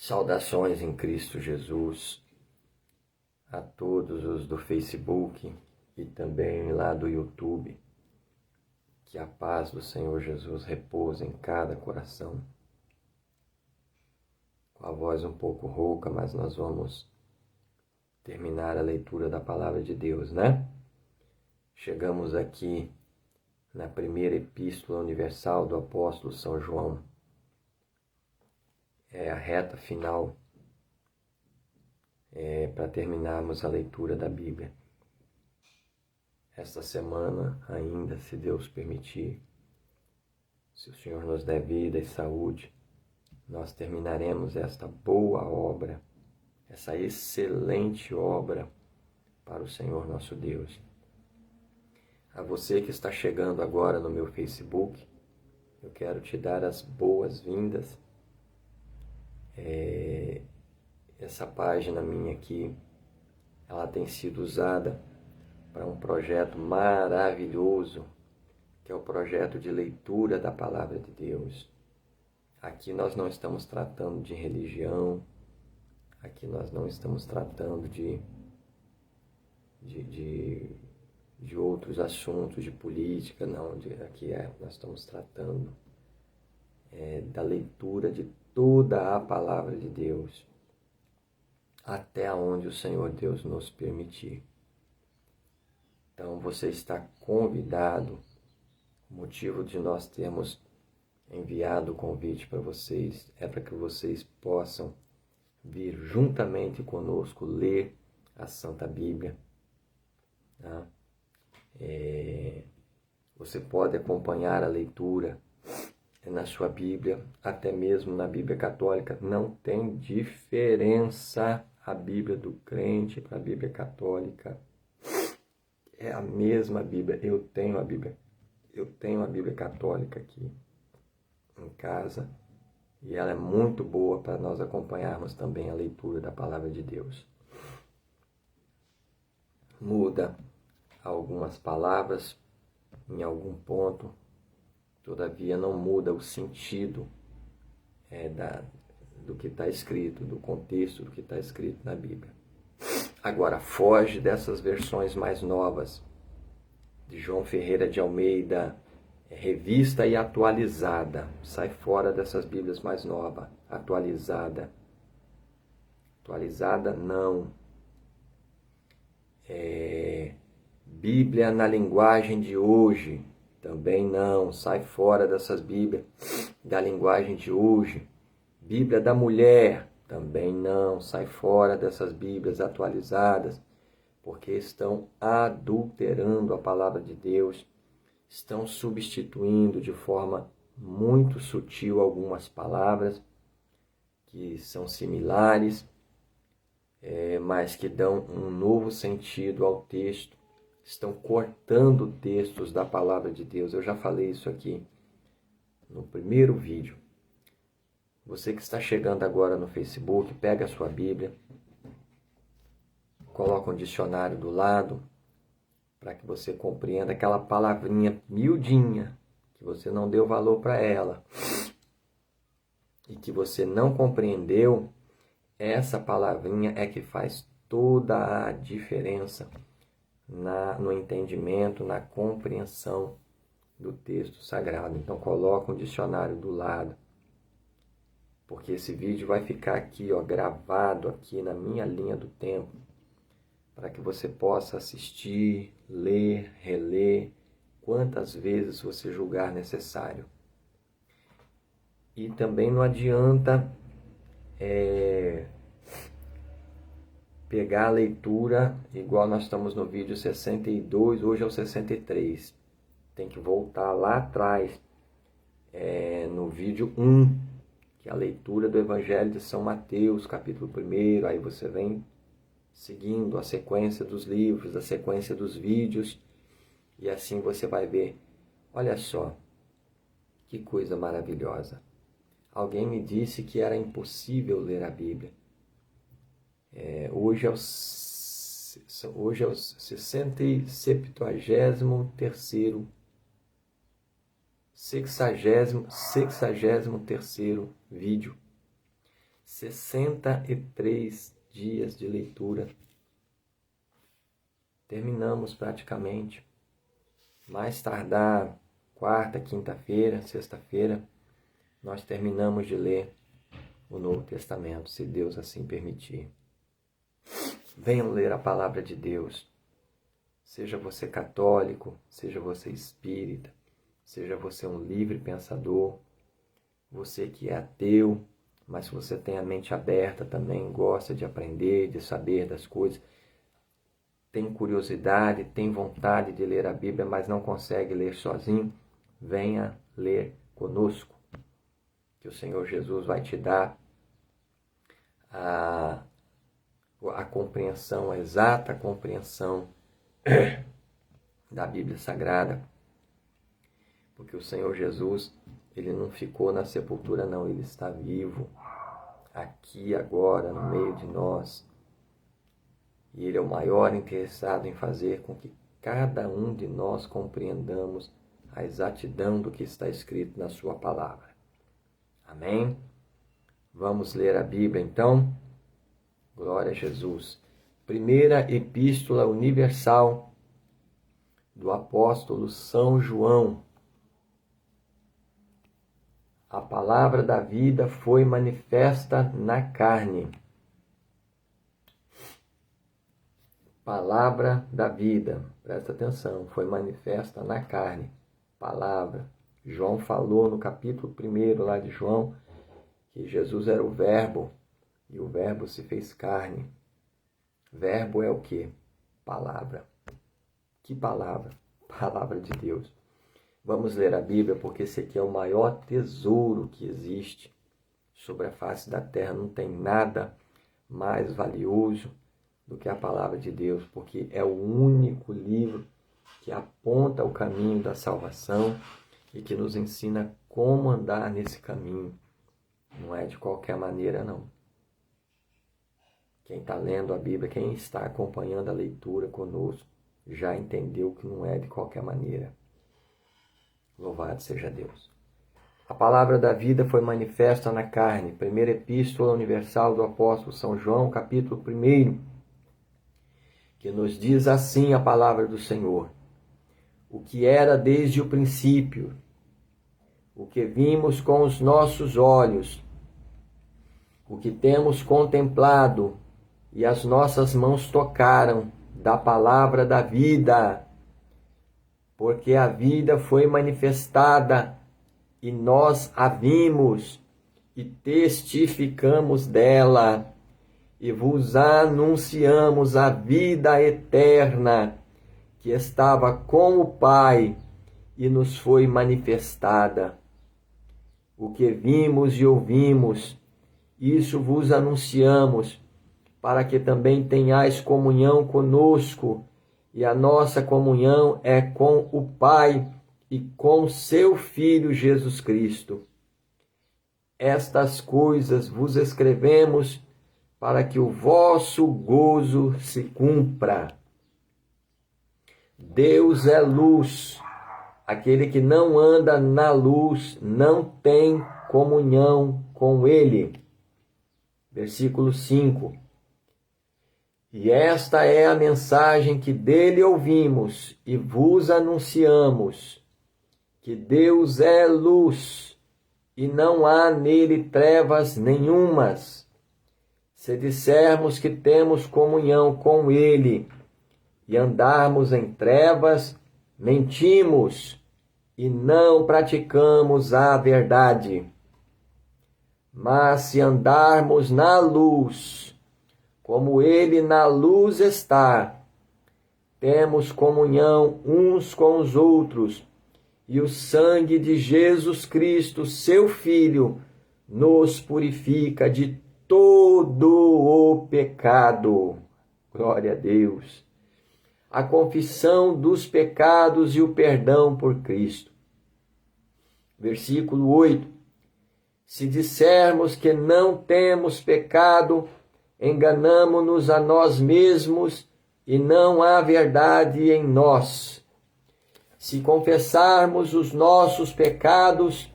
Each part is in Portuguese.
Saudações em Cristo Jesus a todos os do Facebook e também lá do YouTube. Que a paz do Senhor Jesus repouse em cada coração. Com a voz um pouco rouca, mas nós vamos terminar a leitura da Palavra de Deus, né? Chegamos aqui na primeira epístola universal do apóstolo São João. É a reta final para terminarmos a leitura da Bíblia. Esta semana ainda, se Deus permitir, se o Senhor nos der vida e saúde, nós terminaremos esta boa obra, essa excelente obra para o Senhor nosso Deus. A você que está chegando agora no meu Facebook, eu quero te dar as boas-vindas. Essa página minha aqui, ela tem sido usada para um projeto maravilhoso, que é o projeto de leitura da Palavra de Deus. Aqui nós não estamos tratando de religião, aqui nós não estamos tratando de outros assuntos, de política, não. Nós estamos tratando da leitura de toda a Palavra de Deus, até onde o Senhor Deus nos permitir. Então você está convidado. O motivo de nós termos enviado o convite para vocês é para que vocês possam vir juntamente conosco ler a Santa Bíblia. Tá? Você pode acompanhar a leitura na sua Bíblia, até mesmo na Bíblia católica. Não tem diferença a Bíblia do crente para a Bíblia católica. É a mesma Bíblia. Eu tenho a Bíblia católica aqui em casa e ela é muito boa para nós acompanharmos também a leitura da Palavra de Deus. Muda algumas palavras em algum ponto, todavia não muda o sentido do que está escrito, do contexto do que está escrito na Bíblia. Agora, foge dessas versões mais novas, de João Ferreira de Almeida, revista e atualizada. Sai fora dessas Bíblias mais novas. Atualizada não. Bíblia na linguagem de hoje, também não. Sai fora dessas Bíblias da linguagem de hoje. Bíblia da mulher, também não. Sai fora dessas Bíblias atualizadas, porque estão adulterando a palavra de Deus, estão substituindo de forma muito sutil algumas palavras que são similares, mas que dão um novo sentido ao texto. Estão cortando textos da palavra de Deus. Eu já falei isso aqui no primeiro vídeo. Você que está chegando agora no Facebook, pega a sua Bíblia, coloca um dicionário do lado, para que você compreenda aquela palavrinha miudinha, que você não deu valor para ela, e que você não compreendeu. Essa palavrinha é que faz toda a diferença no entendimento, na compreensão do texto sagrado. Então coloca um dicionário do lado, porque esse vídeo vai ficar aqui, gravado aqui na minha linha do tempo, para que você possa assistir, ler, reler, quantas vezes você julgar necessário. E também não adianta pegar a leitura, igual nós estamos no vídeo 62, hoje é o 63. Tem que voltar lá atrás, no vídeo 1, que é a leitura do Evangelho de São Mateus, capítulo 1. Aí você vem seguindo a sequência dos livros, a sequência dos vídeos, e assim você vai ver. Olha só, que coisa maravilhosa. Alguém me disse que era impossível ler a Bíblia. Hoje é o 63º vídeo. 63 dias de leitura. Terminamos praticamente. Mais tardar, quarta, quinta-feira, sexta-feira, nós terminamos de ler o Novo Testamento, se Deus assim permitir. Venham ler a palavra de Deus. Seja você católico, seja você espírita, seja você um livre pensador, você que é ateu, mas se você tem a mente aberta também, gosta de aprender, de saber das coisas, tem curiosidade, tem vontade de ler a Bíblia, mas não consegue ler sozinho, venha ler conosco, que o Senhor Jesus vai te dar a compreensão, a exata compreensão da Bíblia Sagrada, porque o Senhor Jesus, ele não ficou na sepultura não, ele está vivo, aqui agora, no meio de nós, e ele é o maior interessado em fazer com que cada um de nós compreendamos a exatidão do que está escrito na sua palavra. Amém? Vamos ler a Bíblia então? Glória a Jesus. Primeira Epístola Universal do apóstolo São João. A palavra da vida foi manifesta na carne. Palavra da vida, presta atenção, foi manifesta na carne. Palavra. João falou no capítulo 1 lá de João que Jesus era o Verbo e o Verbo se fez carne. Verbo é o quê? Palavra. Que palavra? Palavra de Deus. Vamos ler a Bíblia porque esse aqui é o maior tesouro que existe sobre a face da terra. Não tem nada mais valioso do que a palavra de Deus, porque é o único livro que aponta o caminho da salvação e que nos ensina como andar nesse caminho. Não é de qualquer maneira, não. Quem está lendo a Bíblia, quem está acompanhando a leitura conosco, já entendeu que não é de qualquer maneira. Louvado seja Deus. A palavra da vida foi manifesta na carne. Primeira Epístola Universal do apóstolo São João, capítulo 1, que nos diz assim a palavra do Senhor. O que era desde o princípio, o que vimos com os nossos olhos, o que temos contemplado e as nossas mãos tocaram da palavra da vida, porque a vida foi manifestada e nós a vimos e testificamos dela e vos anunciamos a vida eterna que estava com o Pai e nos foi manifestada. O que vimos e ouvimos, isso vos anunciamos, para que também tenhais comunhão conosco, e a nossa comunhão é com o Pai e com seu Filho Jesus Cristo. Estas coisas vos escrevemos para que o vosso gozo se cumpra. Deus é luz. Aquele que não anda na luz não tem comunhão com ele. Versículo 5. E esta é a mensagem que dele ouvimos e vos anunciamos, que Deus é luz e não há nele trevas nenhumas. Se dissermos que temos comunhão com ele e andarmos em trevas, mentimos e não praticamos a verdade. Mas se andarmos na luz, como ele na luz está, temos comunhão uns com os outros, e o sangue de Jesus Cristo, seu Filho, nos purifica de todo o pecado. Glória a Deus. A confissão dos pecados e o perdão por Cristo. Versículo 8. Se dissermos que não temos pecado, enganamo-nos a nós mesmos e não há verdade em nós. Se confessarmos os nossos pecados,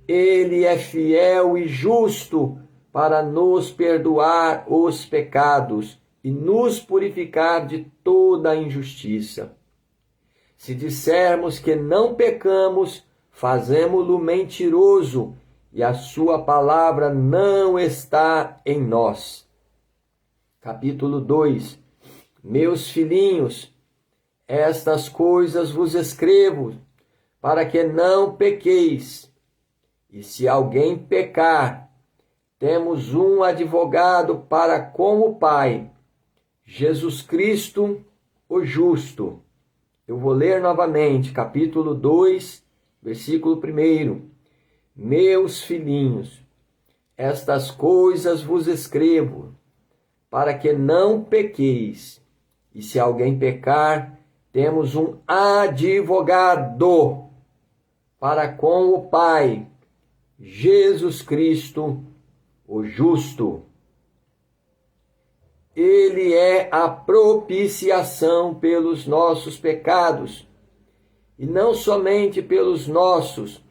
ele é fiel e justo para nos perdoar os pecados e nos purificar de toda a injustiça. Se dissermos que não pecamos, fazemo-lo mentiroso, e a sua palavra não está em nós. Capítulo 2. Meus filhinhos, estas coisas vos escrevo, para que não pequeis. E se alguém pecar, temos um advogado para com o Pai, Jesus Cristo, o justo. Eu vou ler novamente, capítulo 2, versículo 1. Meus filhinhos, estas coisas vos escrevo, para que não pequeis. E se alguém pecar, temos um advogado para com o Pai, Jesus Cristo, o justo. Ele é a propiciação pelos nossos pecados, e não somente pelos nossos,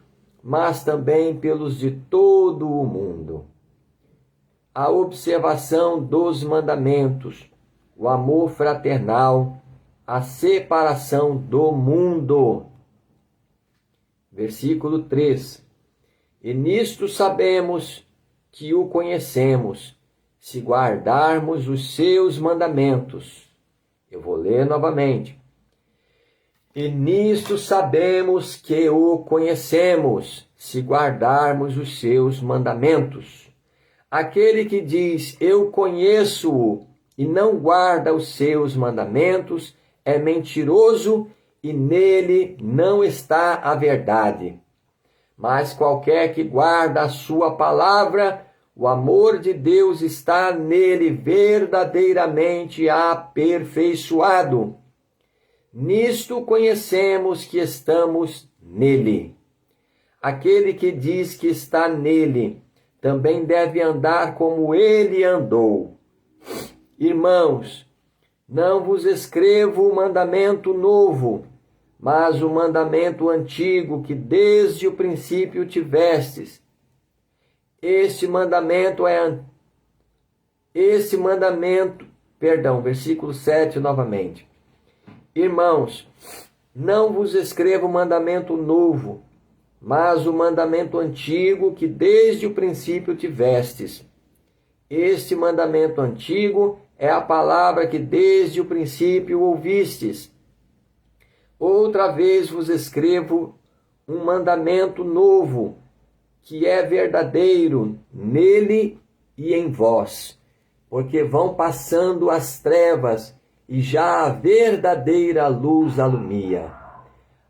mas também pelos de todo o mundo. A observação dos mandamentos, o amor fraternal, a separação do mundo. Versículo 3. E nisto sabemos que o conhecemos, se guardarmos os seus mandamentos. Eu vou ler novamente. E nisto sabemos que o conhecemos, se guardarmos os seus mandamentos. Aquele que diz, eu conheço-o, e não guarda os seus mandamentos, é mentiroso, e nele não está a verdade. Mas qualquer que guarda a sua palavra, o amor de Deus está nele verdadeiramente aperfeiçoado. Nisto conhecemos que estamos nele. Aquele que diz que está nele, também deve andar como ele andou. Irmãos, não vos escrevo o mandamento novo, mas o mandamento antigo que desde o princípio tivestes. Versículo 7 novamente. Irmãos, não vos escrevo o mandamento novo, mas o mandamento antigo que desde o princípio tivestes. Este mandamento antigo é a palavra que desde o princípio ouvistes. Outra vez vos escrevo um mandamento novo, que é verdadeiro nele e em vós, porque vão passando as trevas e já a verdadeira luz alumia.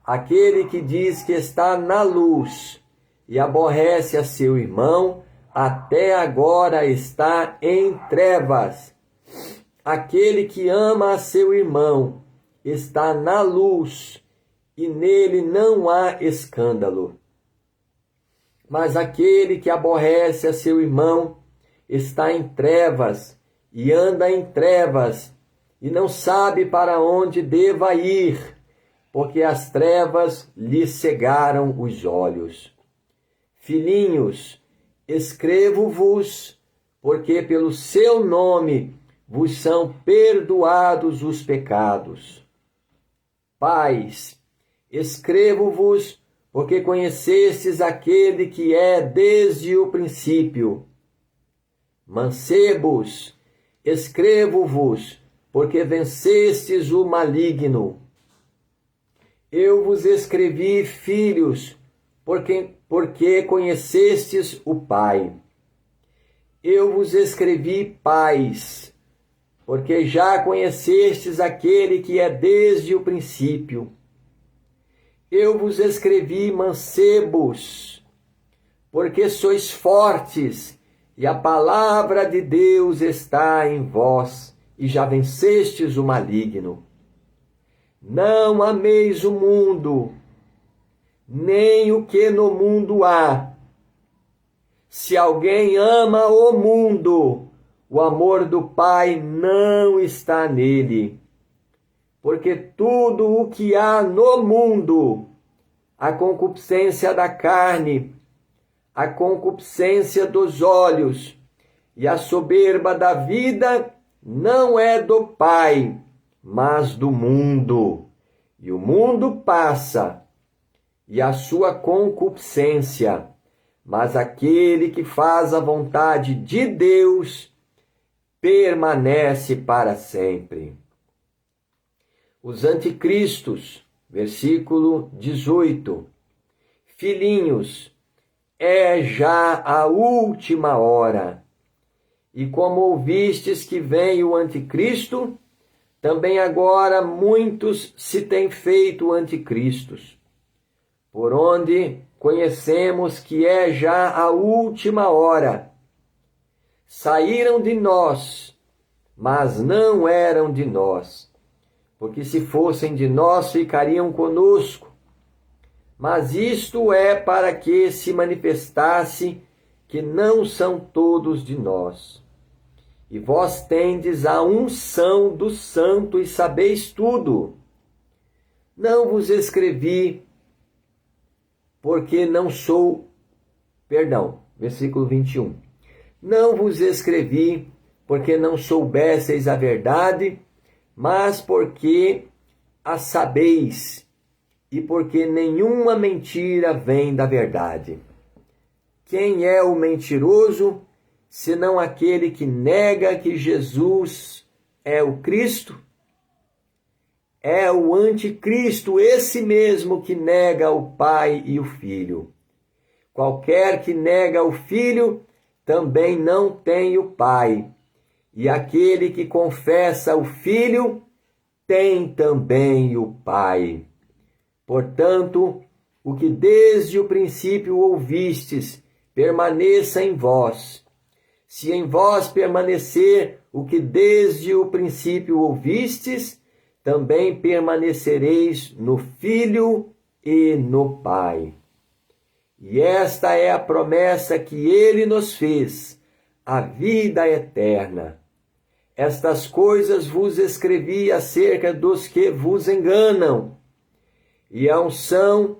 Aquele que diz que está na luz e aborrece a seu irmão, até agora está em trevas. Aquele que ama a seu irmão está na luz e nele não há escândalo. Mas aquele que aborrece a seu irmão está em trevas e anda em trevas e não sabe para onde deva ir, porque as trevas lhe cegaram os olhos. Filhinhos, escrevo-vos, porque pelo seu nome vos são perdoados os pecados. Pais, escrevo-vos, porque conhecestes aquele que é desde o princípio. Mancebos, escrevo-vos, porque vencestes o maligno. Eu vos escrevi, filhos, porque conhecestes o Pai. Eu vos escrevi, pais, porque já conhecestes aquele que é desde o princípio. Eu vos escrevi, mancebos, porque sois fortes, e a palavra de Deus está em vós, e já vencestes o maligno. Não ameis o mundo, nem o que no mundo há. Se alguém ama o mundo, o amor do Pai não está nele. Porque tudo o que há no mundo, a concupiscência da carne, a concupiscência dos olhos e a soberba da vida não é do Pai, mas do mundo. E o mundo passa, e a sua concupiscência, mas aquele que faz a vontade de Deus permanece para sempre. Os anticristos, versículo 18. Filhinhos, é já a última hora. E como ouvistes que vem o anticristo, também agora muitos se têm feito anticristos, por onde conhecemos que é já a última hora. Saíram de nós, mas não eram de nós, porque se fossem de nós ficariam conosco. Mas isto é para que se manifestasse que não são todos de nós. E vós tendes a unção do Santo e sabeis tudo. Não vos escrevi porque não sou... versículo 21. Não vos escrevi porque não soubesseis a verdade, mas porque a sabeis, e porque nenhuma mentira vem da verdade. Quem é o mentiroso, senão aquele que nega que Jesus é o Cristo? É o anticristo, esse mesmo que nega o Pai e o Filho. Qualquer que nega o Filho, também não tem o Pai. E aquele que confessa o Filho, tem também o Pai. Portanto, o que desde o princípio ouvistes, permaneça em vós. Se em vós permanecer o que desde o princípio ouvistes, também permanecereis no Filho e no Pai. E esta é a promessa que ele nos fez, a vida eterna. Estas coisas vos escrevi acerca dos que vos enganam, e a unção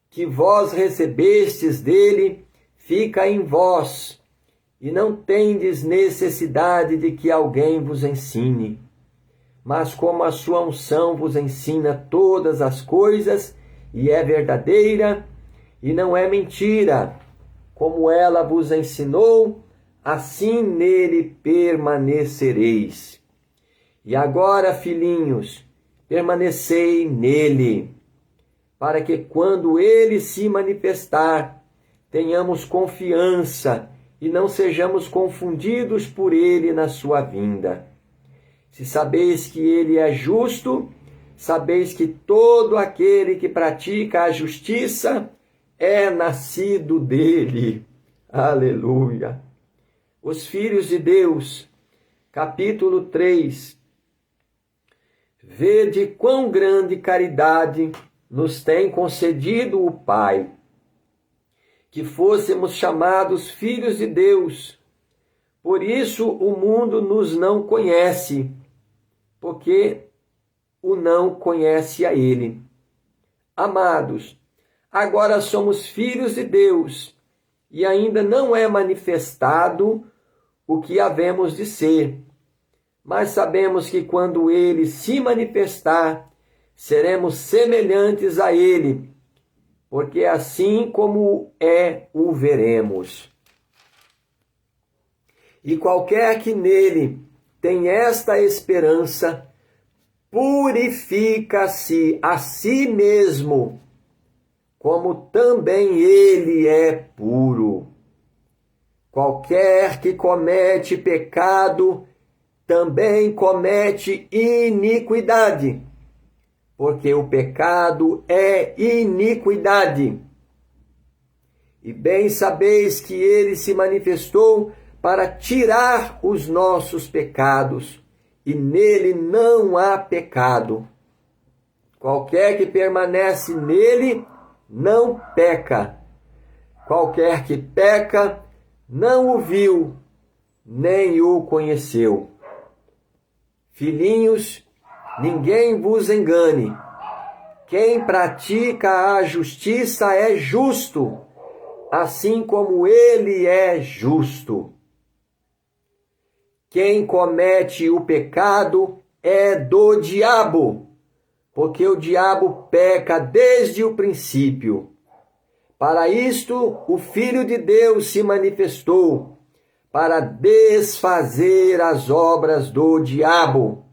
que vós recebestes dele fica em vós, e não tendes necessidade de que alguém vos ensine. Mas como a sua unção vos ensina todas as coisas, e é verdadeira, e não é mentira, como ela vos ensinou, assim nele permanecereis. E agora, filhinhos, permanecei nele, para que quando ele se manifestar, tenhamos confiança e não sejamos confundidos por ele na sua vinda. Se sabeis que ele é justo, sabeis que todo aquele que pratica a justiça é nascido dele. Aleluia! Os filhos de Deus, capítulo 3. Vede quão grande caridade nos tem concedido o Pai, que fôssemos chamados filhos de Deus. Por isso o mundo nos não conhece, porque o não conhece a ele. Amados, agora somos filhos de Deus, e ainda não é manifestado o que havemos de ser. Mas sabemos que quando ele se manifestar, seremos semelhantes a ele, porque assim como é, o veremos. E qualquer que nele tem esta esperança, purifica-se a si mesmo, como também ele é puro. Qualquer que comete pecado, também comete iniquidade, porque o pecado é iniquidade. E bem sabeis que ele se manifestou para tirar os nossos pecados, e nele não há pecado. Qualquer que permanece nele não peca. Qualquer que peca não o viu, nem o conheceu. Filhinhos, ninguém vos engane. Quem pratica a justiça é justo, assim como ele é justo. Quem comete o pecado é do diabo, porque o diabo peca desde o princípio. Para isto, o Filho de Deus se manifestou, para desfazer as obras do diabo.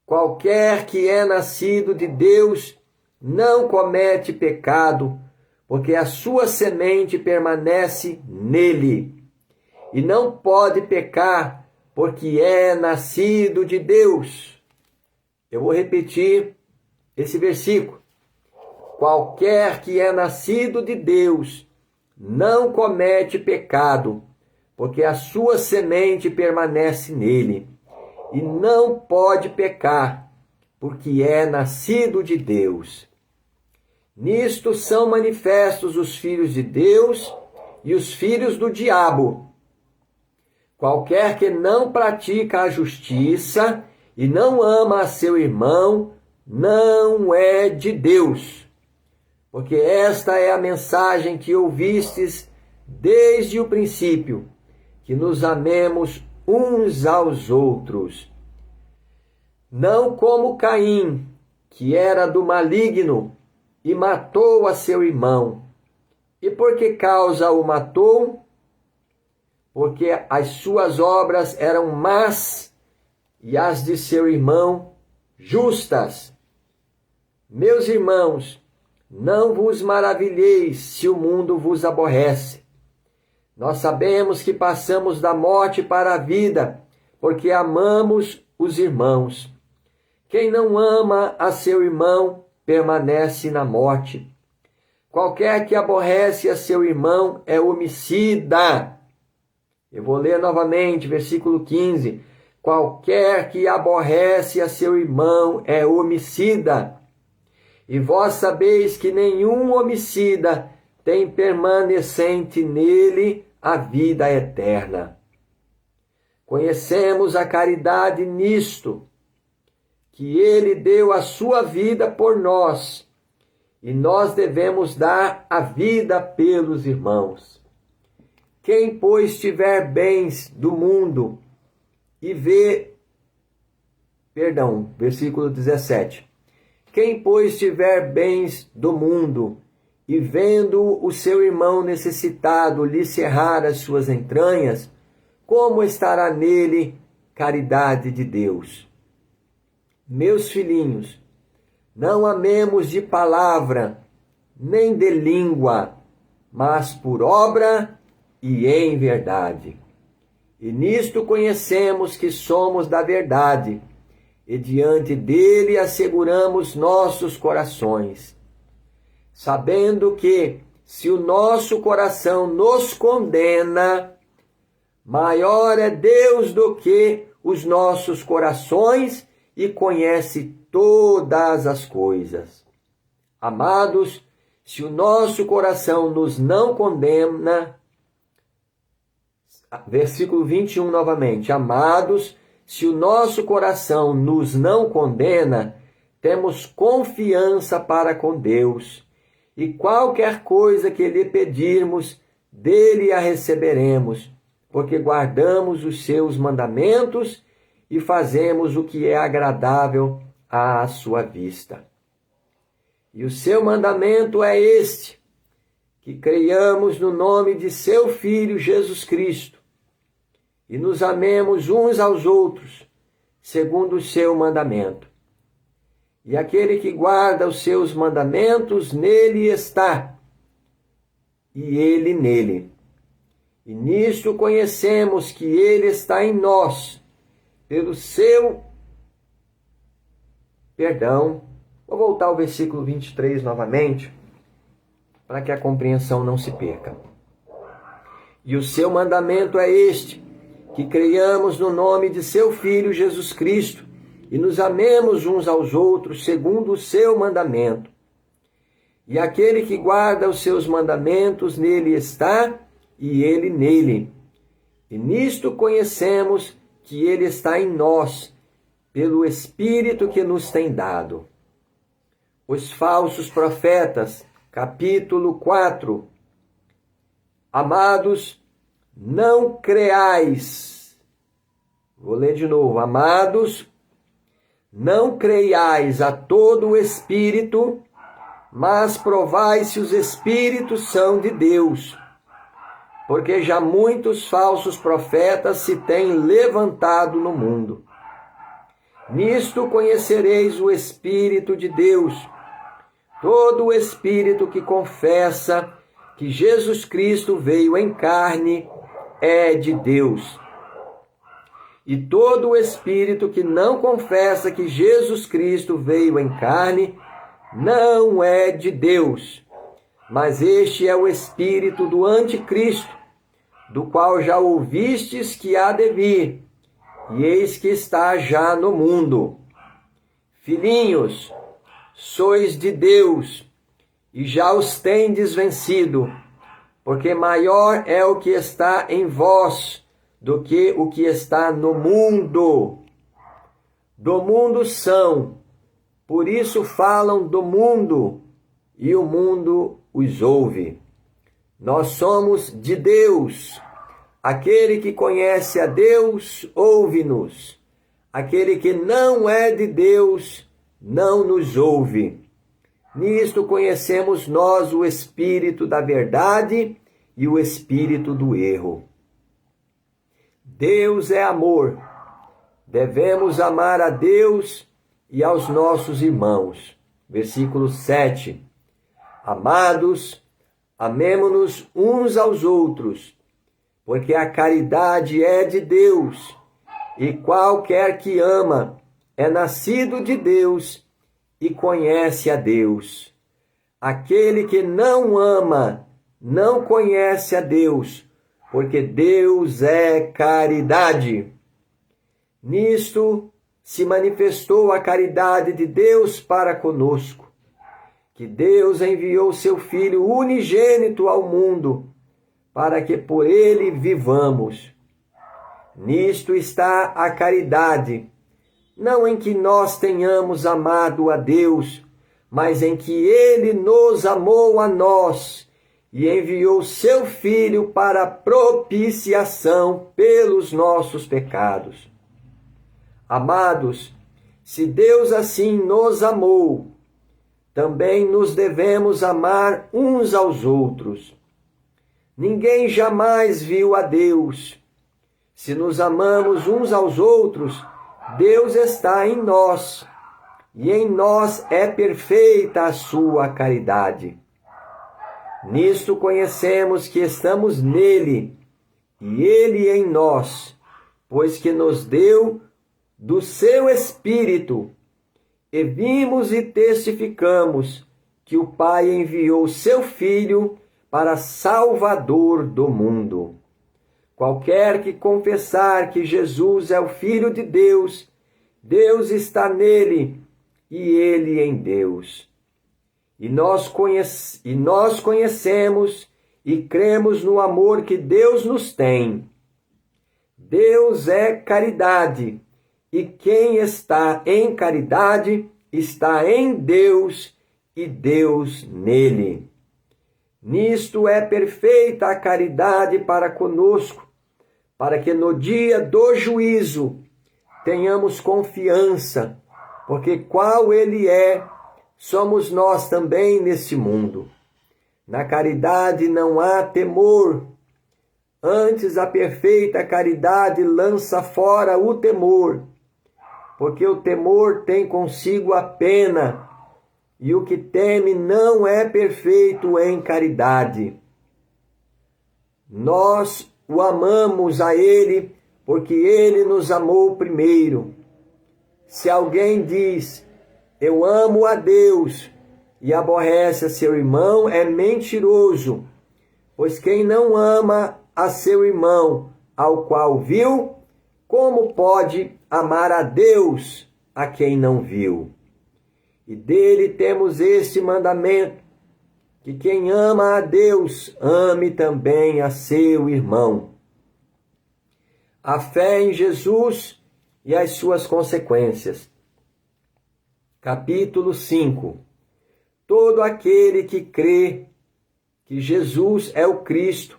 Qualquer que é nascido de Deus não comete pecado, porque a sua semente permanece nele. E não pode pecar, porque é nascido de Deus. Eu vou repetir esse versículo. Qualquer que é nascido de Deus não comete pecado, porque a sua semente permanece nele. E não pode pecar, porque é nascido de Deus. Nisto são manifestos os filhos de Deus e os filhos do diabo. Qualquer que não pratica a justiça e não ama a seu irmão, não é de Deus. Porque esta é a mensagem que ouvistes desde o princípio, que nos amemos uns aos outros. Não como Caim, que era do maligno, e matou a seu irmão. E por que causa o matou? Porque as suas obras eram más e as de seu irmão justas. Meus irmãos, não vos maravilheis se o mundo vos aborrece. Nós sabemos que passamos da morte para a vida, porque amamos os irmãos. Quem não ama a seu irmão permanece na morte. Qualquer que aborrece a seu irmão é homicida. Eu vou ler novamente, versículo 15. Qualquer que aborrece a seu irmão é homicida. E vós sabeis que nenhum homicida tem permanecente nele a vida eterna. Conhecemos a caridade nisto, que ele deu a sua vida por nós, e nós devemos dar a vida pelos irmãos. Quem, pois, tiver bens do mundo e versículo 17. Quem, pois, tiver bens do mundo e vendo o seu irmão necessitado lhe cerrar as suas entranhas, como estará nele caridade de Deus? Meus filhinhos, não amemos de palavra, nem de língua, mas por obra e em verdade. E nisto conhecemos que somos da verdade, e diante dele asseguramos nossos corações, sabendo que, se o nosso coração nos condena, maior é Deus do que os nossos corações e conhece todas as coisas. Amados, se o nosso coração nos não condena, versículo 21 novamente, amados, se o nosso coração nos não condena, temos confiança para com Deus, e qualquer coisa que lhe pedirmos, dele a receberemos, porque guardamos os seus mandamentos e fazemos o que é agradável à sua vista. E o seu mandamento é este, que creiamos no nome de seu Filho Jesus Cristo, e nos amemos uns aos outros, segundo o seu mandamento. E aquele que guarda os seus mandamentos, nele está, e ele nele. E nisto conhecemos que ele está em nós, pelo seu perdão. Vou voltar ao versículo 23 novamente, para que a compreensão não se perca. E o seu mandamento é este, que creiamos no nome de seu Filho Jesus Cristo, e nos amemos uns aos outros, segundo o seu mandamento. E aquele que guarda os seus mandamentos, nele está, e ele nele. E nisto conhecemos que ele está em nós, pelo Espírito que nos tem dado. Os falsos profetas, capítulo 4. Amados, não creais Vou ler de novo. Amados, não creiais a todo o espírito, mas provai se os espíritos são de Deus, porque já muitos falsos profetas se têm levantado no mundo. Nisto conhecereis o Espírito de Deus. Todo o espírito que confessa que Jesus Cristo veio em carne é de Deus. E todo o espírito que não confessa que Jesus Cristo veio em carne não é de Deus, mas este é o espírito do anticristo, do qual já ouvistes que há de vir, e eis que está já no mundo. Filhinhos, sois de Deus, e já os tendes vencido, porque maior é o que está em vós do que o que está no mundo. Do mundo são, por isso falam do mundo, e o mundo os ouve. Nós somos de Deus. Aquele que conhece a Deus, ouve-nos. Aquele que não é de Deus, não nos ouve. Nisto conhecemos nós o espírito da verdade e o espírito do erro. Deus é amor. Devemos amar a Deus e aos nossos irmãos. Versículo 7. Amados, amemo-nos uns aos outros, porque a caridade é de Deus, e qualquer que ama é nascido de Deus e conhece a Deus. Aquele que não ama não conhece a Deus, porque Deus é caridade. Nisto se manifestou a caridade de Deus para conosco, que Deus enviou seu Filho unigênito ao mundo, para que por ele vivamos. Nisto está a caridade, não em que nós tenhamos amado a Deus, mas em que ele nos amou a nós e enviou seu Filho para propiciação pelos nossos pecados. Amados, se Deus assim nos amou, também nos devemos amar uns aos outros. Ninguém jamais viu a Deus. Se nos amamos uns aos outros, Deus está em nós, e em nós é perfeita a sua caridade. Nisto conhecemos que estamos nele, e ele em nós, pois que nos deu do seu Espírito, e vimos e testificamos que o Pai enviou seu Filho para Salvador do mundo. Qualquer que confessar que Jesus é o Filho de Deus, Deus está nele e ele em Deus. E nós conhecemos e cremos no amor que Deus nos tem. Deus é caridade, e quem está em caridade está em Deus e Deus nele. Nisto é perfeita a caridade para conosco, para que no dia do juízo tenhamos confiança, porque qual ele é, somos nós também nesse mundo. Na caridade não há temor, antes a perfeita caridade lança fora o temor, porque o temor tem consigo a pena, e o que teme não é perfeito em caridade. Nós o amamos a ele, porque ele nos amou primeiro. Se alguém diz, eu amo a Deus, e aborrece a seu irmão, é mentiroso, pois quem não ama a seu irmão, ao qual viu, como pode amar a Deus, a quem não viu? E dele temos este mandamento, que quem ama a Deus, ame também a seu irmão. A fé em Jesus e as suas consequências. Capítulo 5. Todo aquele que crê que Jesus é o Cristo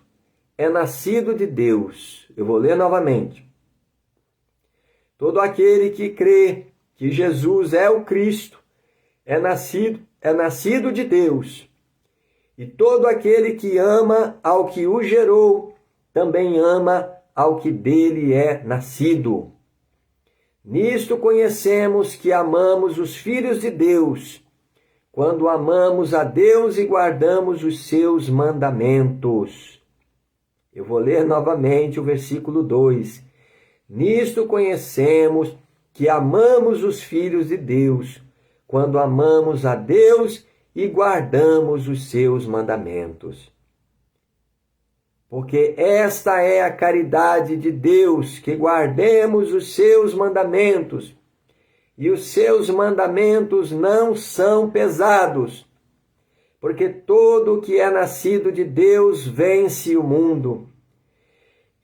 é nascido de Deus. Eu vou ler novamente. Todo aquele que crê que Jesus é o Cristo é nascido de Deus. E todo aquele que ama ao que o gerou, também ama ao que dele é nascido. Nisto conhecemos que amamos os filhos de Deus, quando amamos a Deus e guardamos os seus mandamentos. Eu vou ler novamente o versículo 2. Nisto conhecemos que amamos os filhos de Deus, quando amamos a Deus e guardamos os seus mandamentos. Porque esta é a caridade de Deus, que guardemos os seus mandamentos. E os seus mandamentos não são pesados, porque todo o que é nascido de Deus vence o mundo.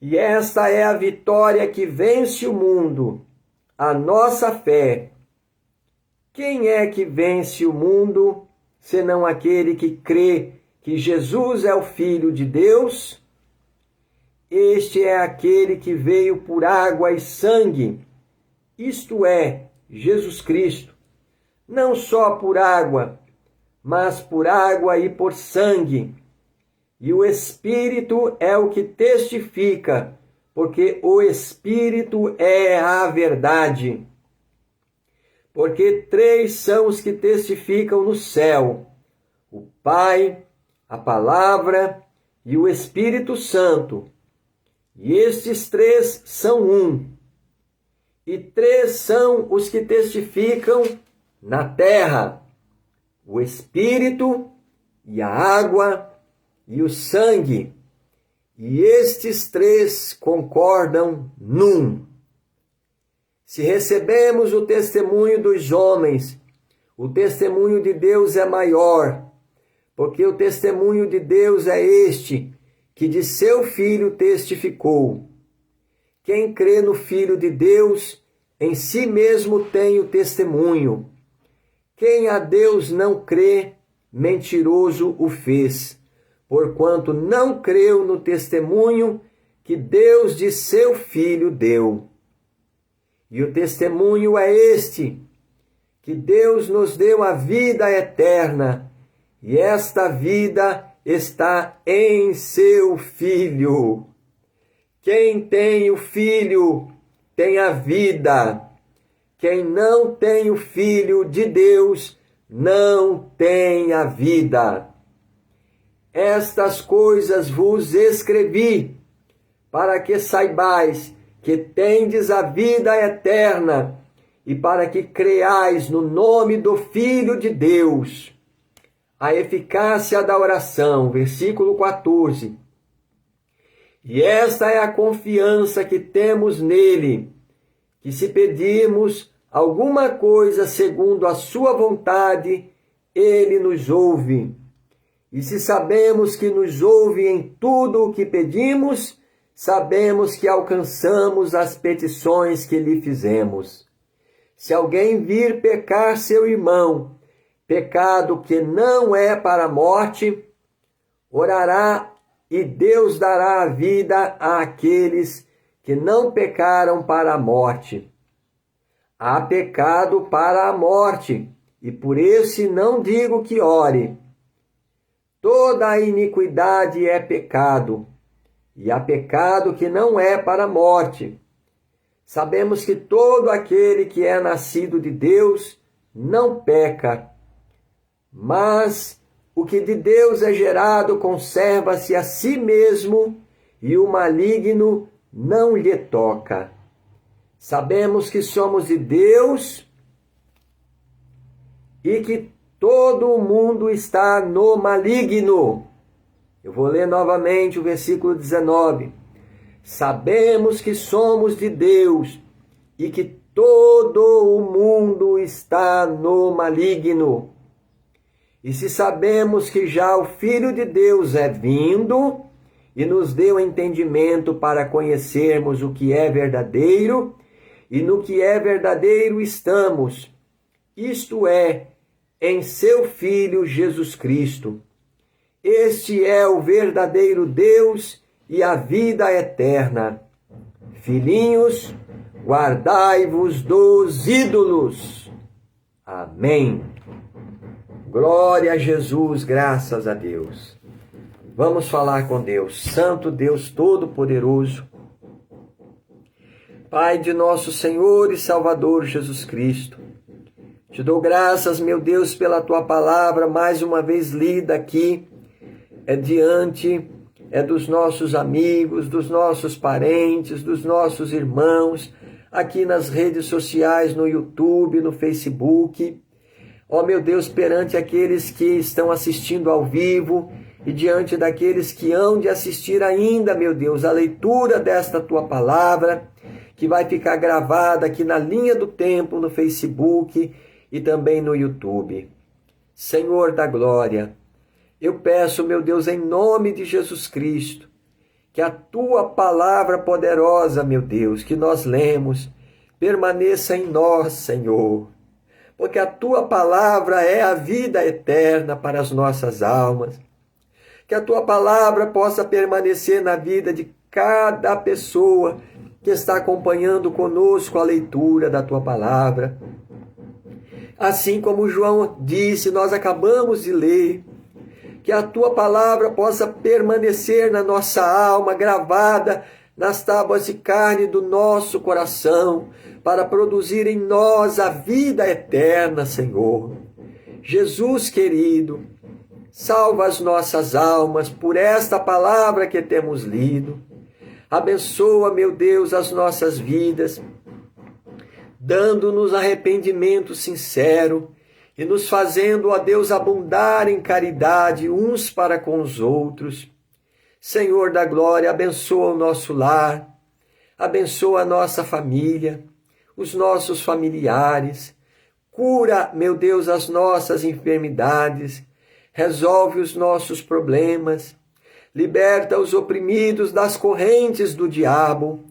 E esta é a vitória que vence o mundo, a nossa fé. Quem é que vence o mundo, senão aquele que crê que Jesus é o Filho de Deus? Este é aquele que veio por água e sangue, isto é, Jesus Cristo, não só por água, mas por água e por sangue. E o Espírito é o que testifica, porque o Espírito é a verdade. Porque 3 são os que testificam no céu: o Pai, a Palavra e o Espírito Santo. E estes 3 são um. E 3 são os que testificam na terra: o Espírito e a água e o sangue. E estes 3 concordam num. Se recebemos o testemunho dos homens, o testemunho de Deus é maior, porque o testemunho de Deus é este, que de seu Filho testificou. Quem crê no Filho de Deus, em si mesmo tem o testemunho. Quem a Deus não crê, mentiroso o fez, porquanto não creu no testemunho que Deus de seu Filho deu. E o testemunho é este, que Deus nos deu a vida eterna, e esta vida está em seu Filho. Quem tem o Filho tem a vida. Quem não tem o Filho de Deus não tem a vida. Estas coisas vos escrevi, para que saibais que tendes a vida eterna, e para que creais no nome do Filho de Deus. A eficácia da oração, versículo 14. E esta é a confiança que temos nele, que se pedirmos alguma coisa segundo a sua vontade, ele nos ouve. E se sabemos que nos ouve em tudo o que pedimos, sabemos que alcançamos as petições que lhe fizemos. Se alguém vir pecar seu irmão, pecado que não é para a morte, orará e Deus dará a vida àqueles que não pecaram para a morte. Há pecado para a morte, e por esse não digo que ore. Toda a iniquidade é pecado, e há pecado que não é para a morte. Sabemos que todo aquele que é nascido de Deus não peca, mas o que de Deus é gerado conserva-se a si mesmo, e o maligno não lhe toca. Sabemos que somos de Deus e que todo o mundo está no maligno. Eu vou ler novamente o versículo 19. Sabemos que somos de Deus e que todo o mundo está no maligno. E se sabemos que já o Filho de Deus é vindo e nos deu entendimento para conhecermos o que é verdadeiro, e no que é verdadeiro estamos, isto é, em seu Filho Jesus Cristo. Este é o verdadeiro Deus e a vida eterna. Filhinhos, guardai-vos dos ídolos. Amém. Glória a Jesus, graças a Deus. Vamos falar com Deus. Santo Deus Todo-Poderoso, Pai de nosso Senhor e Salvador Jesus Cristo, te dou graças, meu Deus, pela tua palavra, mais uma vez lida aqui, diante dos nossos amigos, dos nossos parentes, dos nossos irmãos, aqui nas redes sociais, no YouTube, no Facebook. Ó meu Deus, perante aqueles que estão assistindo ao vivo e diante daqueles que hão de assistir ainda, meu Deus, a leitura desta tua palavra, que vai ficar gravada aqui na linha do tempo, no Facebook e também no YouTube. Senhor da glória, eu peço, meu Deus, em nome de Jesus Cristo, que a tua palavra poderosa, meu Deus, que nós lemos, permaneça em nós, Senhor, porque a tua palavra é a vida eterna para as nossas almas. Que a tua palavra possa permanecer na vida de cada pessoa que está acompanhando conosco a leitura da tua palavra. Assim como João disse, nós acabamos de ler, que a tua palavra possa permanecer na nossa alma, gravada nas tábuas de carne do nosso coração, para produzir em nós a vida eterna, Senhor. Jesus querido, salva as nossas almas por esta palavra que temos lido. Abençoa, meu Deus, as nossas vidas, dando-nos arrependimento sincero e nos fazendo, ó Deus, abundar em caridade uns para com os outros. Senhor da glória, abençoa o nosso lar, abençoa a nossa família, os nossos familiares, cura, meu Deus, as nossas enfermidades, resolve os nossos problemas, liberta os oprimidos das correntes do diabo,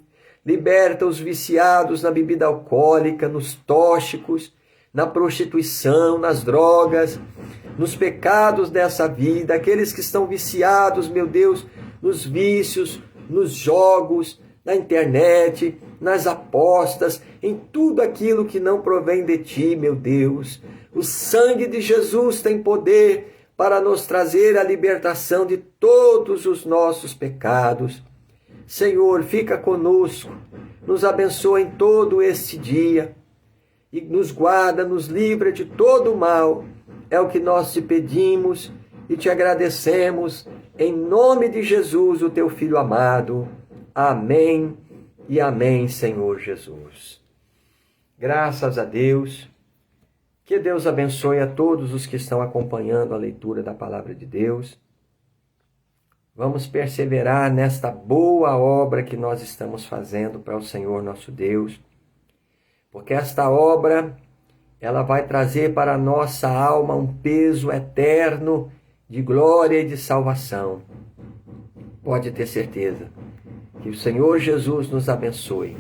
liberta os viciados na bebida alcoólica, nos tóxicos, na prostituição, nas drogas, nos pecados dessa vida, aqueles que estão viciados, meu Deus, nos vícios, nos jogos, na internet, nas apostas, em tudo aquilo que não provém de ti, meu Deus. O sangue de Jesus tem poder para nos trazer a libertação de todos os nossos pecados. Senhor, fica conosco, nos abençoa em todo este dia e nos guarda, nos livra de todo o mal. É o que nós te pedimos e te agradecemos em nome de Jesus, o teu Filho amado. Amém e amém, Senhor Jesus. Graças a Deus. Que Deus abençoe a todos os que estão acompanhando a leitura da palavra de Deus. Vamos perseverar nesta boa obra que nós estamos fazendo para o Senhor nosso Deus, porque esta obra, ela vai trazer para a nossa alma um peso eterno de glória e de salvação. Pode ter certeza que o Senhor Jesus nos abençoe.